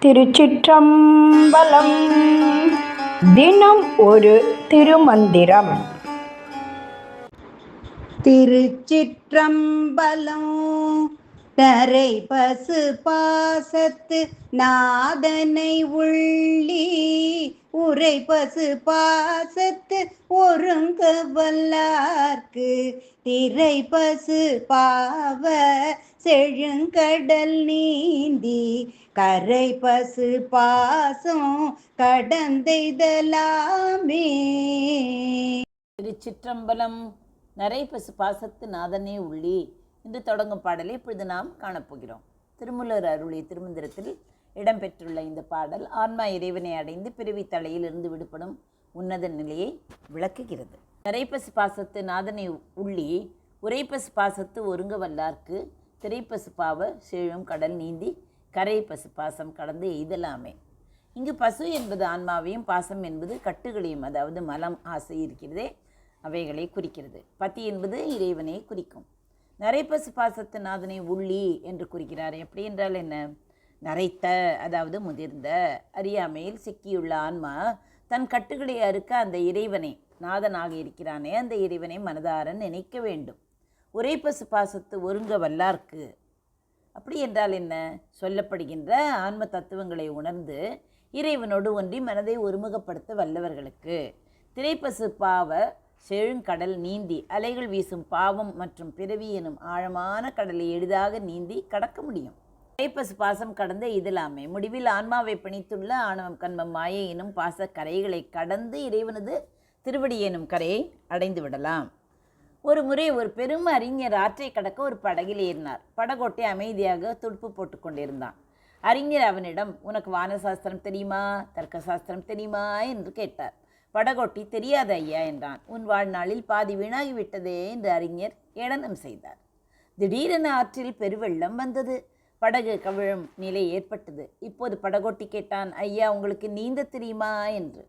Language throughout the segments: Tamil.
திருச்சிற்றம்பலம். தினம் ஒரு திருமந்திரம். திருச்சிற்றம்பலம். தரை பசு பாசத்து நாதனை உள்ளி உரை பசு பாசத்து ஒருங்க வல்லார்க்கு திரை பசு பாவ செழுங்கடல் நீந்தி கரை பசு பாசம் கடந்தெய்தலாமே. திருச்சிற்றம்பலம். நரை பசு பாசத்து நாதனே உள்ளி என்று தொடங்கும் பாடலை இப்பொழுது நாம் காணப்போகிறோம். திருமூலர் அருளிய திருமந்திரத்தில் இடம்பெற்றுள்ள இந்த பாடல் ஆன்மா இறைவனை அடைந்து பிறவி தலையில் இருந்து விடுபடும் உன்னத நிலையை விளக்குகிறது. நரைப்பசு பாசத்து நாதனை உள்ளி உரைப்பசு பாசத்து ஒருங்க வல்லார்க்கு திரைப்பசு பாவ செழும் கடல் நீந்தி கரை பசு பாசம் கடந்து எய்தலாமே. இங்கு பசு என்பது ஆன்மாவையும் பாசம் என்பது கட்டுகளையும், அதாவது மலம் ஆசை இருக்கிறதே அவைகளை குறிக்கிறது. பதி என்பது இறைவனை குறிக்கும். நரைப்பசு பாசத்து நாதனை உள்ளி என்று குறிக்கிறார். எப்படி என்றால் என்ன? நரைத்த, அதாவது முதிர்ந்த அறியாமையில் சிக்கியுள்ள ஆன்மா தன் கட்டுகளை அறுக்க அந்த இறைவனை, நாதனாக இருக்கிறானே அந்த இறைவனை மனதார நினைக்க வேண்டும். உரைப்பசு பாசத்து ஒருங்க வல்லார்க்கு, அப்படி என்றால் என்ன? சொல்லப்படுகின்ற ஆன்ம தத்துவங்களை உணர்ந்து இறைவனோடு ஒன்றி மனதை ஒருமுகப்படுத்த வல்லவர்களுக்கு திரைப்பசு பாவ செழுங்கடல் நீந்தி அலைகள் வீசும் பாவம் மற்றும் பிறவி எனும் ஆழமான கடலை எளிதாக நீந்தி கடக்க முடியும். திரைப்பசு பாசம் கடந்த இதலாமே. முடிவில் ஆன்மாவை பிணித்துள்ள ஆணவம் கண்மம் மாயை எனும் பாச கரைகளை கடந்து இறைவனது திருவடி எனும் கரையை அடைந்து விடலாம். ஒரு முறை ஒரு பெரும் அறிஞர் ஆற்றை கடக்க ஒரு படகில் ஏறினார். படகோட்டை அமைதியாக துடுப்பு போட்டு கொண்டிருந்தான். அறிஞர் அவனிடம், உனக்கு வானசாஸ்திரம் தெரியுமா, தர்க்க சாஸ்திரம் தெரியுமா என்று கேட்டார். படகோட்டி, தெரியாது ஐயா என்றான். உன் வாழ்நாளில் பாதி வீணாகிவிட்டதே என்று அறிஞர் ஏளனம் செய்தார். திடீரென ஆற்றில் பெருவெள்ளம் வந்தது. படகு கவிழும் நிலை ஏற்பட்டது. இப்போது படகோட்டி கேட்டான், ஐயா உங்களுக்கு நீந்த தெரியுமா என்று.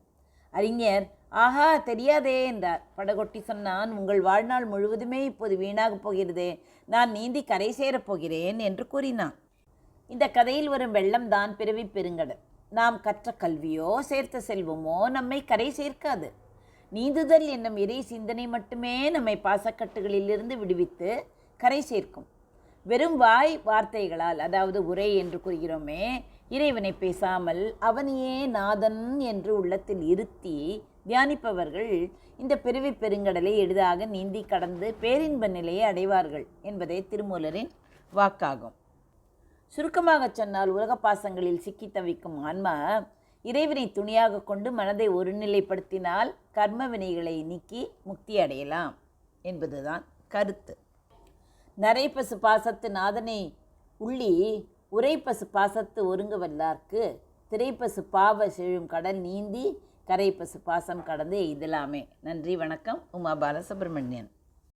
அறிஞர், ஆஹா தெரியாதே என்றார். படகோட்டி சொன்னான், உங்கள் வாழ்நாள் முழுவதுமே இப்போது வீணாகப் போகிறதே, நான் நீந்தி கரை சேரப் போகிறேன் என்று கூறினான். இந்த கதையில் வரும் வெள்ளம்தான் பிறவி பெருங்கடல். நாம் கற்ற கல்வியோ சேர்த்த செல்வமோ நம்மை கரை சேர்க்காது. நீந்துதல் என்னும் இறை சிந்தனை மட்டுமே நம்மை பாசக்கட்டுகளிலிருந்து விடுவித்து கரை சேர்க்கும். வெறும் வாய் வார்த்தைகளால், அதாவது உரை என்று கூறுகிறோமே, இறைவனை பேசாமல் அவனையே நாதன் என்று உள்ளத்தில் இருத்தி தியானிப்பவர்கள் இந்த பிறவி பெருங்கடலை எளிதாக நீந்தி கடந்து பேரின்ப நிலையை அடைவார்கள் என்பதே திருமூலரின் வாக்காகும். சுருக்கமாக சொன்னால், உலக பாசங்களில் சிக்கி தவிக்கும் ஆன்மா இறைவனை துணியாக கொண்டு மனதை ஒருநிலைப்படுத்தினால் கர்ம வினைகளை நீக்கி முக்தி அடையலாம் என்பதுதான் கருத்து. நரைப்பசு பாசத்து நாதனை உள்ளி உரைப்பசு பாசத்து ஒருங்க வல்லார்க்கு திரைப்பசு பாவ செழும் கடல் நீந்தி கரைப்பசு பாசம் கடந்து எய்தலாமே. நன்றி, வணக்கம். உமா பாலசுப்ரமணியன்.